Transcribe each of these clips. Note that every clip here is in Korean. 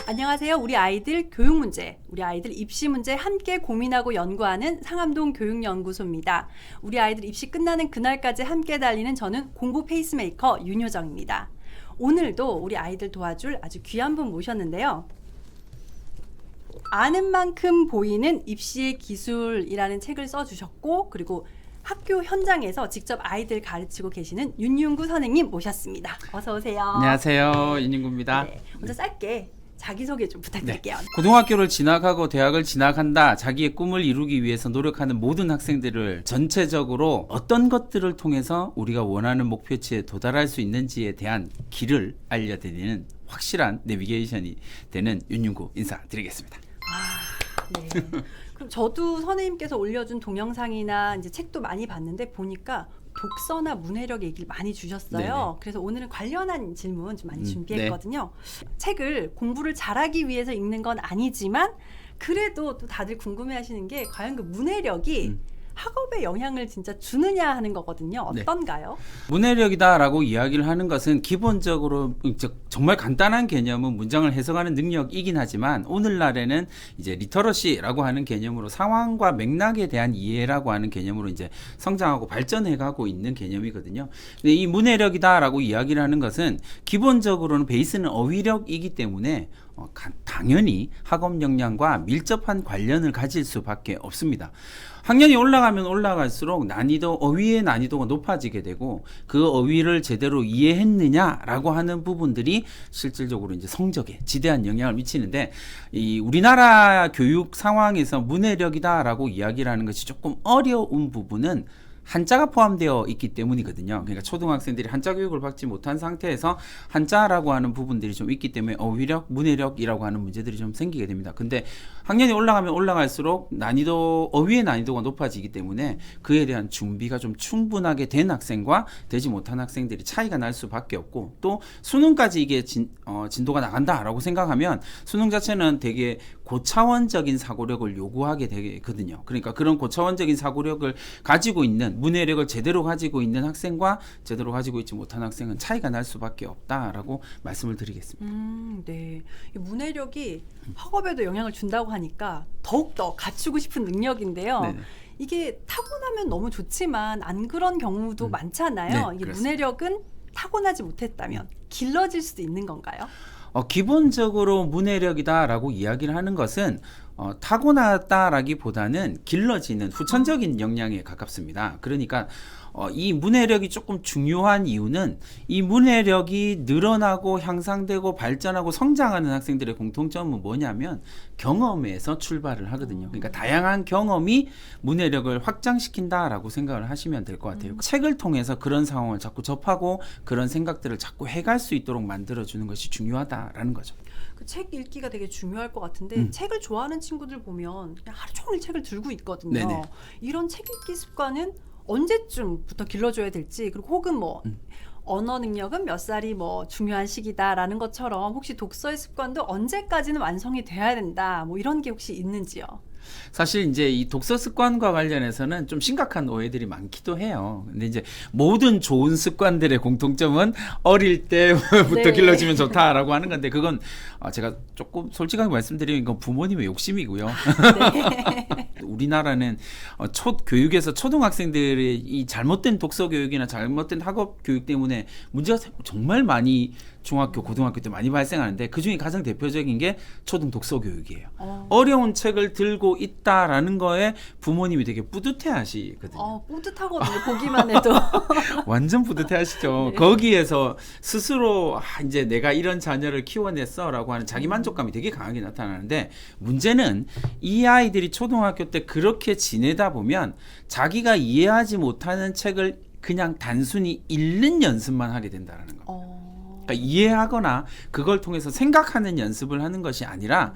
안녕하세요. 우리 아이들 교육 문제, 우리 아이들 입시 문제 함께 고민하고 연구하는 상암동 교육연구소입니다. 우리 아이들 입시 끝나는 그날까지 함께 달리는 저는 공부 페이스메이커 윤효정입니다. 오늘도 우리 아이들 도와줄 아주 귀한 분 모셨는데요. 아는 만큼 보이는 입시의 기술이라는 책을 써주셨고, 그리고 학교 현장에서 직접 아이들 가르치고 계시는 윤윤구 선생님 모셨습니다. 어서 오세요. 안녕하세요. 윤윤구입니다. 네, 먼저 짧게 자기소개 좀 부탁드릴게요. 고등학교를 진학하고 대학을 진학한다. 자기의 꿈을 이루기 위해서 노력하는 모든 학생들을 전체적으로 어떤 것들을 통해서 우리가 원하는 목표치에 도달할 수 있는지에 대한 길을 알려드리는 확실한 내비게이션이 되는 윤윤구 인사드리겠습니다. 네. 그럼 저도 선생님께서 올려준 동영상이나 이제 책도 많이 봤는데 보니까 독서나 문해력 얘기를 많이 주셨어요. 네네. 그래서 오늘은 관련한 질문 좀 많이 준비했거든요. 책을 공부를 잘하기 위해서 읽는 건 아니지만 그래도 또 다들 궁금해하시는 게 과연 그 문해력이 학업에 영향을 진짜 주느냐 하는 거거든요. 어떤가요? 문해력이다라고 이야기를 하는 것은 기본적으로 정말 간단한 개념은 문장을 해석하는 능력이긴 하지만 오늘날에는 이제 리터러시라고 하는 개념으로 상황과 맥락에 대한 이해라고 하는 개념으로 이제 성장하고 발전해가고 있는 개념이거든요. 근데 이 문해력이다라고 이야기를 하는 것은 기본적으로는 베이스는 어휘력이기 때문에 당연히 학업 역량과 밀접한 관련을 가질 수밖에 없습니다. 학년이 올라가면 올라갈수록 어휘의 난이도가 높아지게 되고 그 어휘를 제대로 이해했느냐라고 하는 부분들이 실질적으로 이제 성적에 지대한 영향을 미치는데 이 우리나라 교육 상황에서 문해력이다라고 이야기를 하는 것이 조금 어려운 부분은 한자가 포함되어 있기 때문이거든요. 그러니까 초등학생들이 한자 교육을 받지 못한 상태에서 한자라고 하는 부분들이 좀 있기 때문에 어휘력, 문해력이라고 하는 문제들이 좀 생기게 됩니다. 근데 학년이 올라가면 올라갈수록 어휘의 난이도가 높아지기 때문에 그에 대한 준비가 좀 충분하게 된 학생과 되지 못한 학생들이 차이가 날 수밖에 없고 또 수능까지 이게 진도가 나간다라고 생각하면 수능 자체는 되게 고차원적인 사고력을 요구하게 되거든요. 그러니까 그런 고차원적인 사고력을 가지고 있는 문해력을 제대로 가지고 있는 학생과 제대로 가지고 있지 못한 학생은 차이가 날 수밖에 없다라고 말씀을 드리겠습니다. 네. 이 문해력이 학업에도 영향을 준다고 하니까 더욱더 갖추고 싶은 능력인데요. 네네. 이게 타고나면 너무 좋지만 안 그런 경우도 많잖아요. 네, 이게 그렇습니다. 문해력은 타고나지 못했다면 길러질 수도 있는 건가요? 기본적으로 문해력이다라고 이야기를 하는 것은 타고났다라기보다는 길러지는 후천적인 역량에 가깝습니다. 그러니까 이 문해력이 조금 중요한 이유는 이 문해력이 늘어나고 향상되고 발전하고 성장하는 학생들의 공통점은 뭐냐면 경험에서 출발을 하거든요. 그러니까 다양한 경험이 문해력을 확장시킨다라고 생각을 하시면 될 것 같아요. 책을 통해서 그런 상황을 자꾸 접하고 그런 생각들을 자꾸 해갈 수 있도록 만들어주는 것이 중요하다라는 거죠. 그 책 읽기가 되게 중요할 것 같은데 책을 좋아하는 친구들 보면 그냥 하루 종일 책을 들고 있거든요. 네네. 이런 책 읽기 습관은 언제쯤부터 길러줘야 될지, 그리고 혹은 뭐 언어 능력은 몇 살이 뭐 중요한 시기다라는 것처럼 혹시 독서의 습관도 언제까지는 완성이 돼야 된다, 뭐 이런 게 혹시 있는지요? 사실 이제 이 독서 습관과 관련해서는 좀 심각한 오해들이 많기도 해요. 근데 이제 모든 좋은 습관들의 공통점은 어릴 때부터 네. 길러지면 좋다라고 하는 건데 그건 제가 조금 솔직하게 말씀드리면 이건 부모님의 욕심이고요. 네. 우리나라는 교육에서 초등학생들의 이 잘못된 독서 교육이나 잘못된 학업 교육 때문에 문제가 정말 많이 중학교, 고등학교 때 많이 발생하는데 그중에 가장 대표적인 게 초등 독서 교육이에요. 어려운 책을 들고 있다라는 거에 부모님이 되게 뿌듯해 하시거든요. 뿌듯하거든요. 보기만 해도. 완전 뿌듯해 하시죠. 네. 거기에서 스스로 이제 내가 이런 자녀를 키워냈어 라고 하는 자기 만족감이 되게 강하게 나타나는데 문제는 이 아이들이 초등학교 때 그렇게 지내다 보면 자기가 이해하지 못하는 책을 그냥 단순히 읽는 연습만 하게 된다는 거. 그러니까 이해하거나 그걸 통해서 생각하는 연습을 하는 것이 아니라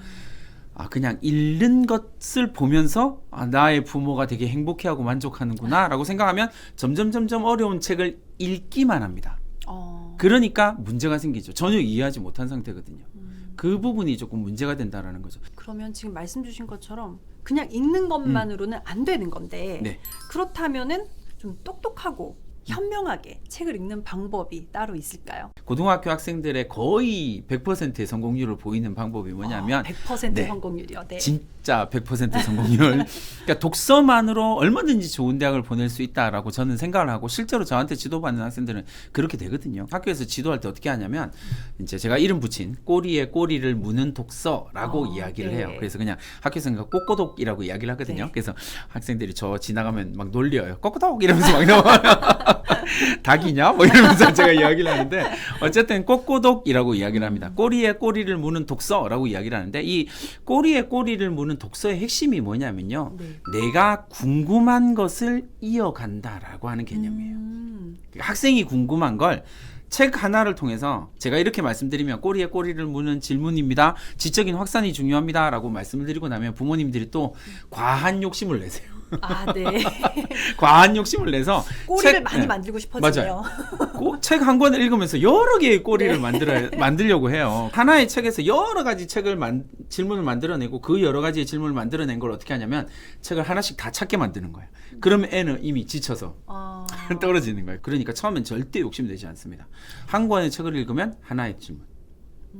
그냥 읽는 것을 보면서 나의 부모가 되게 행복해하고 만족하는구나 라고 생각하면 점점 어려운 책을 읽기만 합니다. 그러니까 문제가 생기죠. 전혀 이해하지 못한 상태거든요. 그 부분이 조금 문제가 된다는 거죠. 그러면 지금 말씀 주신 것처럼 그냥 읽는 것만으로는 안 되는 건데 네. 그렇다면은 좀 똑똑하고 현명하게 책을 읽는 방법이 따로 있을까요? 고등학교 학생들의 거의 100%의 성공률을 보이는 방법이 뭐냐면 100% 네. 성공률이요. 네. 진짜 100% 성공률. 그러니까 독서만으로 얼마든지 좋은 대학을 보낼 수 있다라고 저는 생각을 하고 실제로 저한테 지도받는 학생들은 그렇게 되거든요. 학교에서 지도할 때 어떻게 하냐면 이제 제가 이름 붙인 꼬리에 꼬리를 무는 독서라고 이야기를 네. 해요. 그래서 그냥 학교에서 꼬꼬독이라고 이야기를 하거든요. 네. 그래서 학생들이 저 지나가면 막 놀려요. 꼬꼬독 이러면서 막 넘어가요. 닭이냐? 뭐 이러면서 제가 이야기를 하는데 어쨌든 꼬꼬독이라고 이야기를 합니다. 꼬리에 꼬리를 무는 독서라고 이야기를 하는데 이 꼬리에 꼬리를 무는 독서의 핵심이 뭐냐면요. 네. 내가 궁금한 것을 이어간다라고 하는 개념이에요. 학생이 궁금한 걸 책 하나를 통해서 제가 이렇게 말씀드리면 꼬리에 꼬리를 무는 질문입니다. 지적인 확산이 중요합니다라고 말씀을 드리고 나면 부모님들이 또 과한 욕심을 내세요. 아, 네. 과한 욕심을 내서 꼬리를 많이 네. 만들고 싶어지네요. 책 한 권을 읽으면서 여러 개의 꼬리를 네. 만들려고 해요. 하나의 책에서 여러 가지 질문을 만들어내고 그 여러 가지의 질문을 만들어낸 걸 어떻게 하냐면 책을 하나씩 다 찾게 만드는 거예요. 그러면 애는 이미 지쳐서 떨어지는 거예요. 그러니까 처음엔 절대 욕심내지 않습니다. 한 권의 책을 읽으면 하나의 질문.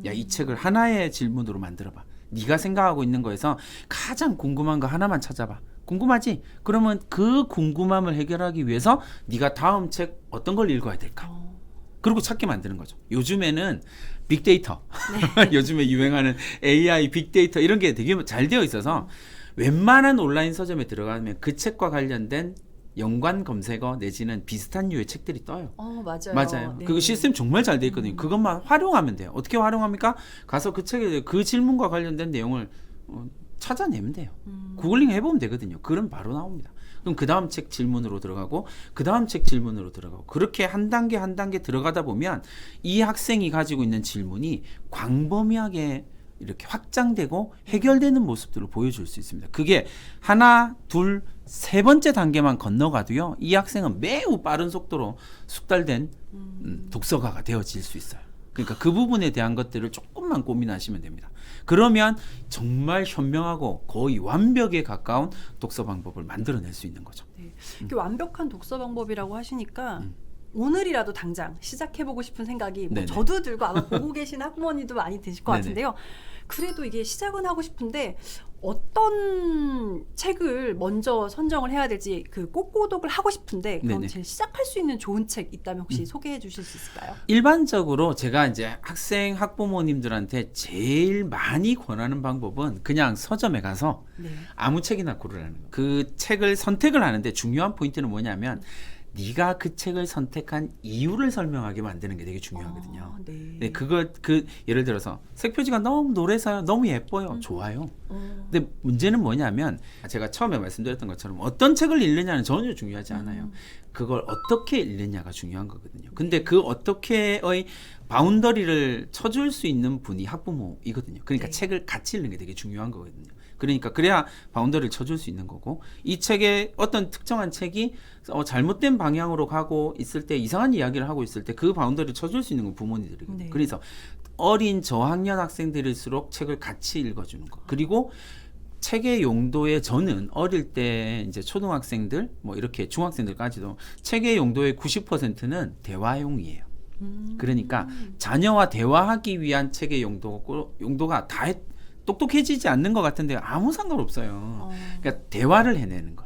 야, 이 책을 하나의 질문으로 만들어봐. 네가 생각하고 있는 거에서 가장 궁금한 거 하나만 찾아봐. 궁금하지? 그러면 그 궁금함을 해결하기 위해서 네가 다음 책 어떤 걸 읽어야 될까? 그리고 찾게 만드는 거죠. 요즘에는 빅데이터, 네. 요즘에 유행하는 AI, 빅데이터 이런 게 되게 잘 되어 있어서 웬만한 온라인 서점에 들어가면 그 책과 관련된 연관 검색어 내지는 비슷한 류의 책들이 떠요. 맞아요. 맞아요. 네. 그 시스템 정말 잘 돼 있거든요. 그것만 활용하면 돼요. 어떻게 활용합니까? 가서 그 책에 그 질문과 관련된 내용을 찾아내면 돼요. 구글링 해보면 되거든요. 그럼 바로 나옵니다. 그럼 그 다음 책 질문으로 들어가고 그 다음 책 질문으로 들어가고 그렇게 한 단계 한 단계 들어가다 보면 이 학생이 가지고 있는 질문이 광범위하게 이렇게 확장되고 해결되는 모습들을 보여줄 수 있습니다. 그게 하나, 둘, 세 번째 단계만 건너가도요. 이 학생은 매우 빠른 속도로 숙달된 독서가가 되어질 수 있어요. 그러니까 그 부분에 대한 것들을 조금만 고민하시면 됩니다. 그러면 정말 현명하고 거의 완벽에 가까운 독서 방법을 만들어낼 수 있는 거죠. 네. 이게 완벽한 독서 방법이라고 하시니까 오늘이라도 당장 시작해보고 싶은 생각이 뭐 네네. 저도 들고 아마 보고 계신 학부모님도 많이 드실 것 네네. 같은데요. 그래도 이게 시작은 하고 싶은데 어떤 책을 먼저 선정을 해야 될지 그 꼬꼬독을 하고 싶은데 그럼 네네. 제일 시작할 수 있는 좋은 책 있다면 혹시 소개해 주실 수 있을까요? 일반적으로 제가 이제 학부모님들한테 제일 많이 권하는 방법은 그냥 서점에 가서 네. 아무 책이나 고르라는 거예요. 그 책을 선택을 하는데 중요한 포인트는 뭐냐면 네가 그 책을 선택한 이유를 설명하게 만드는 게 되게 중요하거든요. 네. 네, 예를 들어서 색표지가 너무 노래서요, 너무 예뻐요, 좋아요. 근데 문제는 뭐냐면 제가 처음에 말씀드렸던 것처럼 어떤 책을 읽느냐는 전혀 중요하지 않아요. 그걸 어떻게 읽느냐가 중요한 거거든요. 근데 그 어떻게의 바운더리를 쳐줄 수 있는 분이 학부모이거든요. 그러니까 네. 책을 같이 읽는 게 되게 중요한 거거든요. 그러니까 그래야 바운더리를 쳐줄 수 있는 거고 이 책에 어떤 특정한 책이 잘못된 방향으로 가고 있을 때 이상한 이야기를 하고 있을 때 그 바운더리를 쳐줄 수 있는 건 부모님들이거든요. 네. 그래서 어린 저학년 학생들일수록 책을 같이 읽어주는 거. 그리고 책의 용도에 저는 어릴 때 이제 초등학생들 뭐 이렇게 중학생들까지도 책의 용도의 90%는 대화용이에요. 그러니까 자녀와 대화하기 위한 책의 용도가 다 똑똑해지지 않는 것 같은데 아무 상관없어요. 그러니까 대화를 해내는 것.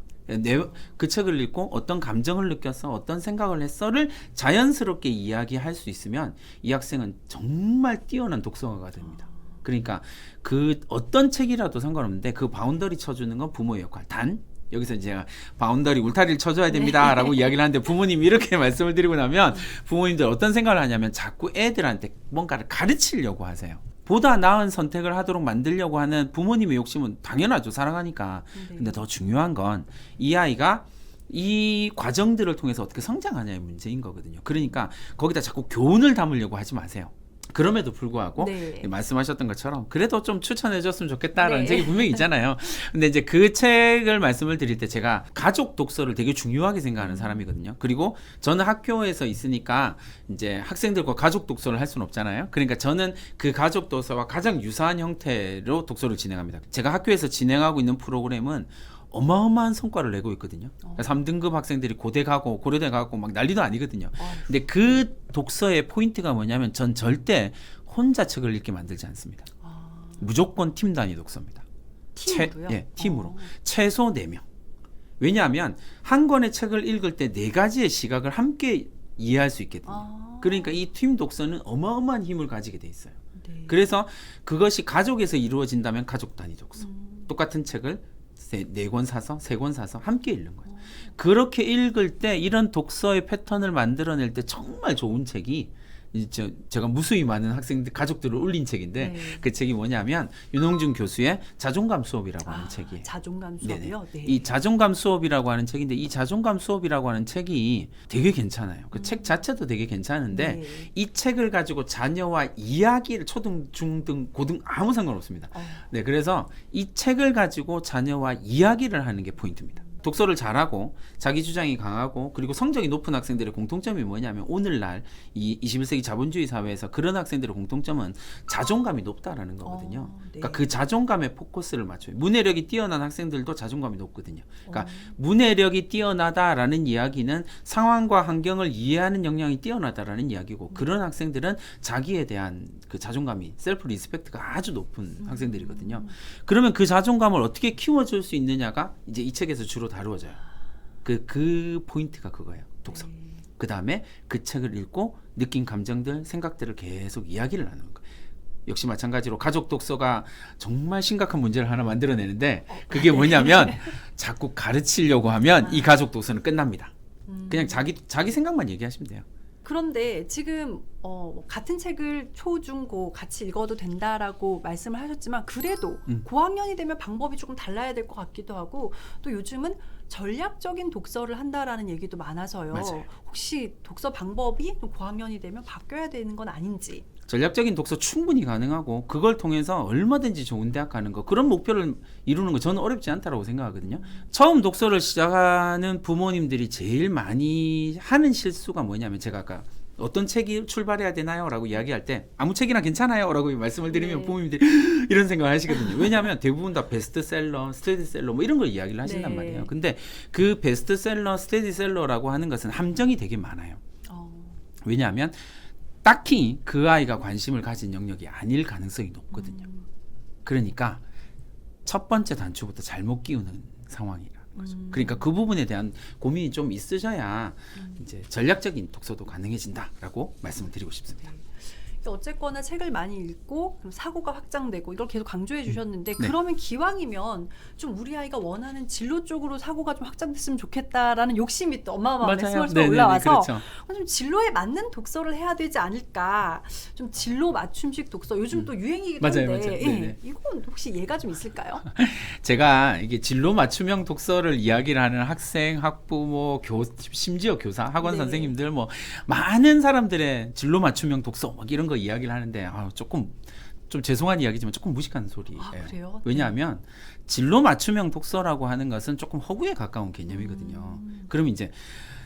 그 책을 읽고 어떤 감정을 느꼈어, 어떤 생각을 했어를 자연스럽게 이야기할 수 있으면 이 학생은 정말 뛰어난 독서가가 됩니다. 그러니까 그 어떤 책이라도 상관없는데 그 바운더리 쳐주는 건 부모의 역할. 단 여기서 제가 바운더리 울타리를 쳐줘야 됩니다라고 이야기를 하는데 부모님이 이렇게 말씀을 드리고 나면 부모님들 어떤 생각을 하냐면 자꾸 애들한테 뭔가를 가르치려고 하세요. 보다 나은 선택을 하도록 만들려고 하는 부모님의 욕심은 당연하죠. 사랑하니까. 네. 근데 더 중요한 건 이 아이가 이 과정들을 통해서 어떻게 성장하냐의 문제인 거거든요. 그러니까 거기다 자꾸 교훈을 담으려고 하지 마세요. 그럼에도 불구하고 네. 말씀하셨던 것처럼 그래도 좀 추천해 줬으면 좋겠다라는 네. 책이 분명히 있잖아요. 근데 이제 그 책을 말씀을 드릴 때 제가 가족 독서를 되게 중요하게 생각하는 사람이거든요. 그리고 저는 학교에서 있으니까 이제 학생들과 가족 독서를 할 수는 없잖아요. 그러니까 저는 그 가족 독서와 가장 유사한 형태로 독서를 진행합니다. 제가 학교에서 진행하고 있는 프로그램은 어마어마한 성과를 내고 있거든요. 3등급 학생들이 고대 가고 고려대 가고 막 난리도 아니거든요. 근데 그 독서의 포인트가 뭐냐면 전 절대 혼자 책을 읽게 만들지 않습니다. 무조건 팀 단위 독서입니다. 팀으로요? 예, 팀으로. 최소 4명. 왜냐하면 한 권의 책을 읽을 때 4가지의 시각을 함께 이해할 수 있거든요. 그러니까 이 팀 독서는 어마어마한 힘을 가지게 돼 있어요. 네. 그래서 그것이 가족에서 이루어진다면 가족 단위 독서. 똑같은 책을 4권 사서 3권 사서 함께 읽는 거예요. 그렇게 읽을 때 이런 독서의 패턴을 만들어낼 때 정말 좋은 책이 제가 무수히 많은 학생들 가족들을 올린 책인데 네. 그 책이 뭐냐면 윤홍준 교수의 자존감 수업이라고 하는 책이에요. 자존감 수업이요? 네. 이 자존감 수업이라고 하는 책인데 이 자존감 수업이라고 하는 책이 되게 괜찮아요. 그 책 자체도 되게 괜찮은데 네. 이 책을 가지고 자녀와 이야기를 초등, 중등, 고등 아무 상관없습니다. 네, 그래서 이 책을 가지고 자녀와 이야기를 하는 게 포인트입니다. 독서를 잘하고 자기 주장이 강하고 그리고 성적이 높은 학생들의 공통점이 뭐냐면 오늘날 이 21세기 자본주의 사회에서 그런 학생들의 공통점은 자존감이 높다라는 거거든요. 네. 그러니까 그 자존감에 포커스를 맞춰요. 문해력이 뛰어난 학생들도 자존감이 높거든요. 그러니까 문해력이 뛰어나다라는 이야기는 상황과 환경을 이해하는 역량이 뛰어나다라는 이야기고 그런 학생들은 자기에 대한 그 자존감이 셀프 리스펙트가 아주 높은 학생들이거든요. 그러면 그 자존감을 어떻게 키워줄 수 있느냐가 이제 이 책에서 주로 다루어져요. 그 포인트가 그거예요. 독서. 그 다음에 그 책을 읽고 느낀 감정들, 생각들을 계속 이야기를 나누는 거예요. 역시 마찬가지로 가족 독서가 정말 심각한 문제를 하나 만들어내는데 그게 뭐냐면 자꾸 가르치려고 하면 이 가족 독서는 끝납니다. 그냥 자기 생각만 얘기하시면 돼요. 그런데 지금 같은 책을 초, 중, 고 같이 읽어도 된다라고 말씀을 하셨지만 그래도 고학년이 되면 방법이 조금 달라야 될 것 같기도 하고 또 요즘은 전략적인 독서를 한다라는 얘기도 많아서요. 맞아요. 혹시 독서 방법이 좀 고학년이 되면 바뀌어야 되는 건 아닌지. 전략적인 독서 충분히 가능하고 그걸 통해서 얼마든지 좋은 대학 가는 거 그런 목표를 이루는 거 저는 어렵지 않다고 생각하거든요. 처음 독서를 시작하는 부모님들이 제일 많이 하는 실수가 뭐냐면 제가 아까 어떤 책이 출발해야 되나요? 라고 이야기할 때 아무 책이나 괜찮아요? 라고 말씀을 드리면 네. 부모님들이 이런 생각을 하시거든요. 왜냐하면 대부분 다 베스트셀러, 스테디셀러 뭐 이런 걸 이야기를 하신단 네. 말이에요. 근데 그 베스트셀러, 스테디셀러라고 하는 것은 함정이 되게 많아요. 왜냐하면 딱히 그 아이가 관심을 가진 영역이 아닐 가능성이 높거든요. 그러니까 첫 번째 단추부터 잘못 끼우는 상황이라는 거죠. 그러니까 그 부분에 대한 고민이 좀 있으셔야 이제 전략적인 독서도 가능해진다라고 말씀을 드리고 싶습니다. 어쨌거나 책을 많이 읽고 그럼 사고가 확장되고 이걸 계속 강조해 주셨는데 네. 그러면 기왕이면 좀 우리 아이가 원하는 진로 쪽으로 사고가 좀 확장됐으면 좋겠다라는 욕심이 또 엄마 마음에 스멀스멀 네네네, 올라와서 그렇죠. 좀 진로에 맞는 독서를 해야 되지 않을까. 좀 진로 맞춤식 독서 요즘 또 유행이기도 맞아요, 한데 맞아요. 예, 네네. 이건 혹시 예가 좀 있을까요? 제가 이게 진로 맞춤형 독서를 이야기를 하는 학생, 학부모, 심지어 교사, 학원 네. 선생님들 뭐 많은 사람들의 진로 맞춤형 독서 막 이런 거 이야기를 하는데 조금 좀 죄송한 이야기지만 조금 무식한 소리예요. 그래요? 왜냐하면 진로 맞춤형 독서라고 하는 것은 조금 허구에 가까운 개념이거든요. 그럼 이제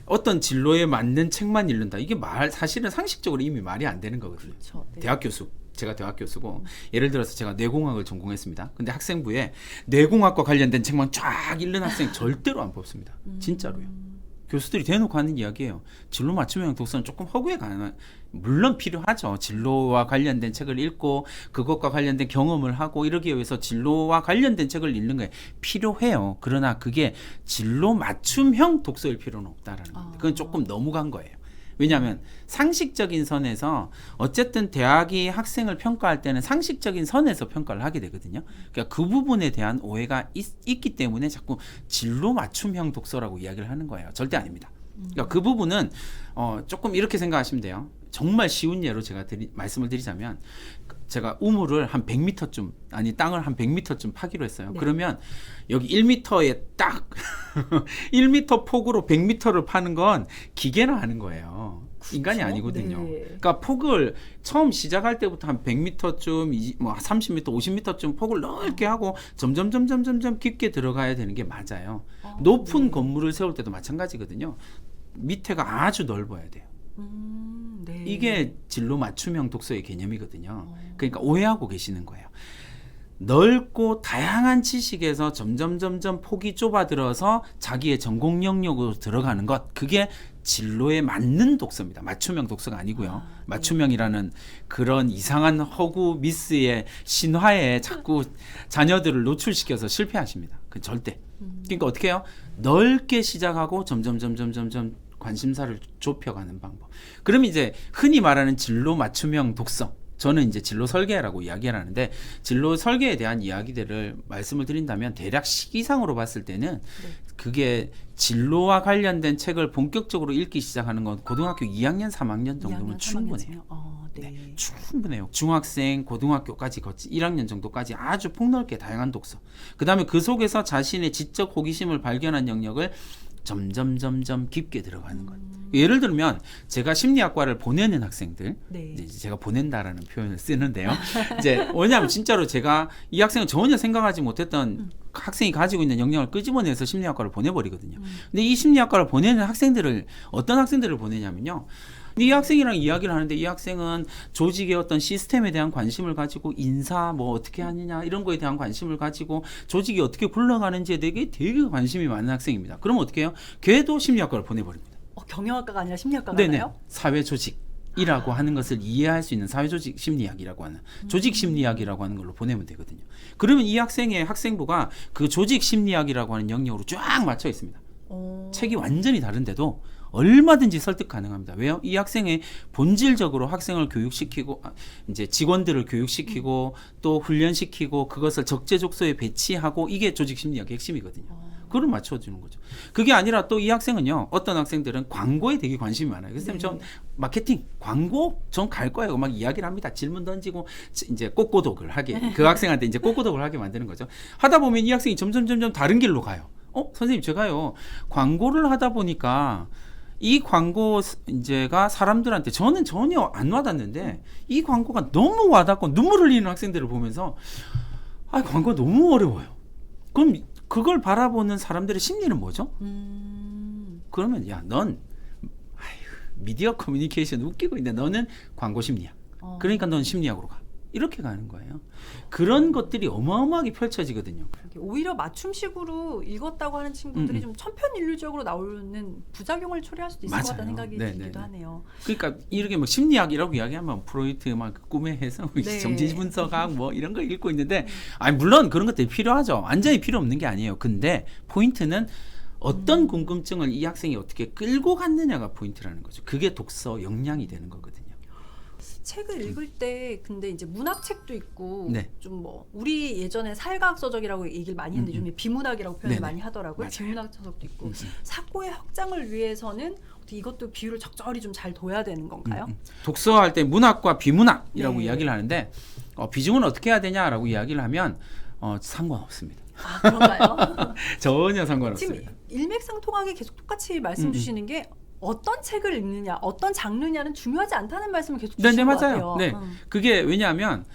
어떤 진로에 맞는 책만 읽는다. 이게 사실은 상식적으로 이미 말이 안 되는 거거든요. 그렇죠. 네. 대학 교수. 제가 대학 교수고 예를 들어서 제가 뇌공학을 전공했습니다. 근데 학생부에 뇌공학과 관련된 책만 쫙 읽는 학생 절대로 안 뽑습니다. 진짜로요. 교수들이 대놓고 하는 이야기예요. 진로 맞춤형 독서는 조금 허구에 가는 물론 필요하죠. 진로와 관련된 책을 읽고 그것과 관련된 경험을 하고 이러기 위해서 진로와 관련된 책을 읽는 게 필요해요. 그러나 그게 진로 맞춤형 독서일 필요는 없다라는 겁니다. 그건 조금 너무 간 거예요. 왜냐하면 상식적인 선에서 어쨌든 대학이 학생을 평가할 때는 상식적인 선에서 평가를 하게 되거든요. 그러니까 그 부분에 대한 오해가 있기 때문에 자꾸 진로 맞춤형 독서라고 이야기를 하는 거예요. 절대 아닙니다. 그러니까 그 부분은 조금 이렇게 생각하시면 돼요. 정말 쉬운 예로 제가 말씀을 드리자면 제가 우물을 한 100m쯤 아니 땅을 한 100m쯤 파기로 했어요. 네. 그러면 여기 1m에 딱 1m 폭으로 100m를 파는 건 기계나 하는 거예요. 인간이 아니거든요. 네. 그러니까 폭을 처음 시작할 때부터 한 100m쯤, 뭐 30m, 50m쯤 폭을 넓게 하고 점점 깊게 들어가야 되는 게 맞아요. 높은 건물을 세울 때도 마찬가지거든요. 밑에가 아주 넓어야 돼요. 네. 이게 진로 맞춤형 독서의 개념이거든요. 그러니까 오해하고 계시는 거예요. 넓고 다양한 지식에서 점점 폭이 좁아들어서 자기의 전공 영역으로 들어가는 것, 그게 진로에 맞는 독서입니다. 맞춤형 독서가 아니고요. 네. 맞춤형이라는 그런 이상한 허구 미스의 신화에 자꾸 자녀들을 노출시켜서 실패하십니다. 그 절대. 그러니까 어떻게 해요? 넓게 시작하고 점점 관심사를 좁혀가는 방법. 그럼 이제 흔히 말하는 진로 맞춤형 독서, 저는 이제 진로 설계라고 이야기를 하는데, 진로 설계에 대한 이야기들을 말씀을 드린다면 대략 시기상으로 봤을 때는 그게 진로와 관련된 책을 본격적으로 읽기 시작하는 건 고등학교 2학년, 3학년 정도면 2학년, 충분해요. 3학년쯤이요? 네. 네, 충분해요. 중학생, 고등학교까지 거치 1학년 정도까지 아주 폭넓게 다양한 독서. 그다음에 그 속에서 자신의 지적 호기심을 발견한 영역을 점점 깊게 들어가는 것. 예를 들면 제가 심리학과를 보내는 학생들, 네. 이제 제가 보낸다라는 표현을 쓰는데요. 이제 왜냐하면 진짜로 제가 이 학생은 전혀 생각하지 못했던 학생이 가지고 있는 역량을 끄집어내서 심리학과를 보내버리거든요. 근데 이 심리학과를 보내는 학생들을 어떤 학생들을 보내냐면요. 이 학생이랑 이야기를 하는데 이 학생은 조직의 어떤 시스템에 대한 관심을 가지고 인사 뭐 어떻게 하느냐 이런 거에 대한 관심을 가지고 조직이 어떻게 굴러가는지에 되게 관심이 많은 학생입니다. 그럼 어떻게 해요? 걔도 심리학과를 보내버립니다. 경영학과가 아니라 심리학과가 네네. 나요? 사회조직이라고 하는 것을 이해할 수 있는 사회조직 심리학이라고 하는 조직 심리학이라고 하는 걸로 보내면 되거든요. 그러면 이 학생의 학생부가 그 조직 심리학이라고 하는 영역으로 쫙 맞춰 있습니다. 책이 완전히 다른데도 얼마든지 설득 가능합니다. 왜요? 이 학생의 본질적으로 학생을 교육시키고 이제 직원들을 교육시키고 또 훈련시키고 그것을 적재적소에 배치하고 이게 조직 심리학의 핵심이거든요. 그걸 맞춰주는 거죠. 그게 아니라 또 이 학생은요, 어떤 학생들은 광고에 되게 관심이 많아요. 그래서 전 마케팅, 광고 전 갈 거예요. 막 이야기를 합니다. 질문 던지고 이제 꼬꼬독을 하게, 그 학생한테 이제 꼬꼬독을 하게 만드는 거죠. 하다 보면 이 학생이 점점 다른 길로 가요. 선생님 제가요 광고를 하다 보니까 이 광고 이제가 사람들한테 저는 전혀 안 와닿는데 이 광고가 너무 와닿고 눈물 흘리는 학생들을 보면서 광고가 너무 어려워요. 그럼 그걸 바라보는 사람들의 심리는 뭐죠? 그러면 넌 미디어 커뮤니케이션 웃기고 있는데 너는 광고 심리학. 그러니까 넌 심리학으로 가. 이렇게 가는 거예요. 그런 것들이 어마어마하게 펼쳐지거든요. 오히려 맞춤식으로 읽었다고 하는 친구들이 좀 천편일률적으로 나오는 부작용을 초래할 수도 있을 것 같다는 생각이 들기도 하네요. 그러니까 이렇게 뭐 심리학이라고 이야기하면 프로이트 막 꿈의 해석, 정신분석학 뭐 이런 거 읽고 있는데 물론 그런 것들이 필요하죠. 완전히 필요 없는 게 아니에요. 근데 포인트는 어떤 궁금증을 이 학생이 어떻게 끌고 갔느냐가 포인트라는 거죠. 그게 독서 역량이 되는 거거든요. 책을 읽을 때 근데 이제 문학책도 있고 네. 좀 뭐 우리 예전에 사회과학서적이라고 얘기를 많이 했는데 요즘 비문학이라고 표현을 네네. 많이 하더라고요. 맞아요. 비문학 서적도 있고 사고의 확장을 위해서는 어떻게 이것도 비율을 적절히 좀 잘 둬야 되는 건가요? 독서할 때 문학과 비문학이라고 네. 이야기를 하는데 비중은 어떻게 해야 되냐라고 이야기를 하면 상관없습니다. 그런가요? 전혀 상관없어요. 지금 일맥상통하게 계속 똑같이 말씀 주시는 게 어떤 책을 읽느냐, 어떤 장르냐는 중요하지 않다는 말씀을 계속 주시는 것 같아요. 네, 그게 왜냐하면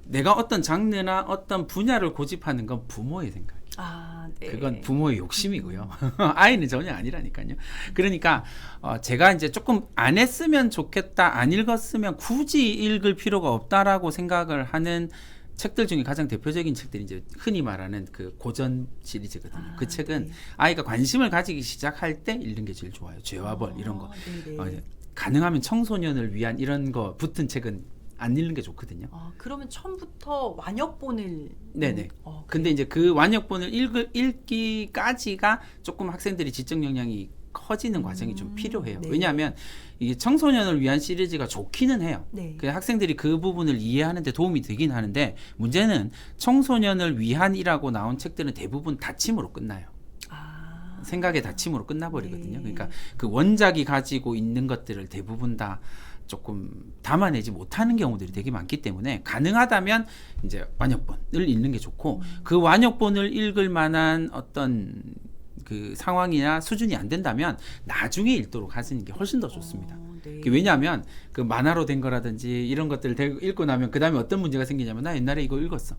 내가 어떤 장르나 어떤 분야를 고집하는 건 부모의 생각. 네. 그건 부모의 욕심이고요. 아이는 전혀 아니라니까요. 그러니까 제가 이제 조금 안 했으면 좋겠다, 안 읽었으면 굳이 읽을 필요가 없다라고 생각을 하는 책들 중에 가장 대표적인 책들이 이제 흔히 말하는 그 고전 시리즈거든요. 그 책은 아이가 관심을 가지기 시작할 때 읽는 게 제일 좋아요. 죄와 벌 이런 거. 가능하면 청소년을 위한 이런 거 붙은 책은 안 읽는 게 좋거든요. 그러면 처음부터 완역본을 네네. 근데 이제 그 완역본을 읽기까지가 조금 학생들이 지적 역량이 커지는 과정이 좀 필요해요. 네. 왜냐하면 이게 청소년을 위한 시리즈가 좋기는 해요. 네. 그 학생들이 그 부분을 이해하는 데 도움이 되긴 하는데 문제는 청소년을 위한이라고 나온 책들은 대부분 다침으로 끝나요. 생각의 다침으로 끝나버리거든요. 네. 그러니까 그 원작이 가지고 있는 것들을 대부분 다 조금 담아내지 못하는 경우들이 되게 많기 때문에 가능하다면 이제 완역본을 읽는 게 좋고 그 완역본을 읽을 만한 어떤 그 상황이나 수준이 안 된다면 나중에 읽도록 하시는 게 훨씬 더 좋습니다. 네. 왜냐하면 그 만화로 된 거라든지 이런 것들을 읽고 나면 그 다음에 어떤 문제가 생기냐면 나 옛날에 이거 읽었어.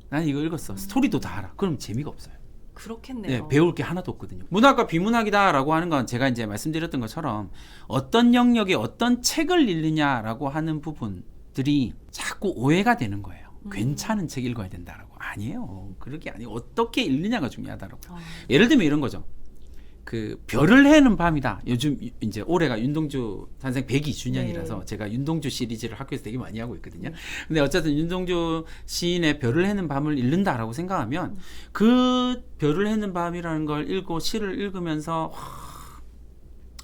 난 이거 읽었어. 스토리도 다 알아. 그럼 재미가 없어요. 그렇겠네요. 네, 배울 게 하나도 없거든요. 문학과 비문학이다라고 하는 건 제가 이제 말씀드렸던 것처럼 어떤 영역에 어떤 책을 읽느냐라고 하는 부분들이 자꾸 오해가 되는 거예요. 괜찮은 책 읽어야 된다라고. 아니에요. 그렇게 아니고 어떻게 읽느냐가 중요하다라고요. 어. 예를 들면 이런 거죠. 그 별을 해는 밤이다. 요즘 이제 올해가 윤동주 탄생 102주년이라서 네. 제가 윤동주 시리즈를 학교에서 되게 많이 하고 있거든요. 근데 어쨌든 윤동주 시인의 별을 해는 밤을 읽는다라고 생각하면 그 별을 해는 밤이라는 걸 읽고 시를 읽으면서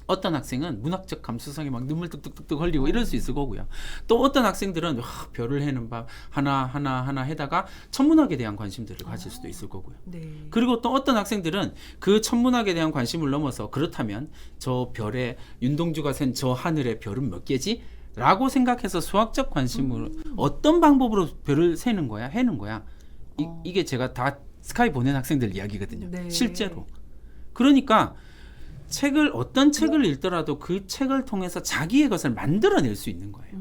어떤 학생은 문학적 감수성이 막 눈물 뚝뚝뚝뚝 흘리고 이럴 수 있을 거고요. 또 어떤 학생들은 별을 해는 밤 하나 해다가 천문학에 대한 관심들을 가질 수도 있을 거고요. 네. 그리고 또 어떤 학생들은 그 천문학에 대한 관심을 넘어서 그렇다면 저 별에 윤동주가 센 저 하늘의 별은 몇 개지? 라고 생각해서 수학적 관심으로 어떤 방법으로 별을 세는 거야? 해는 거야? 이게 제가 다 스카이 보낸 학생들 이야기거든요. 네. 실제로. 그러니까 어떤 책을 읽더라도 그 책을 통해서 자기의 것을 만들어낼 수 있는 거예요.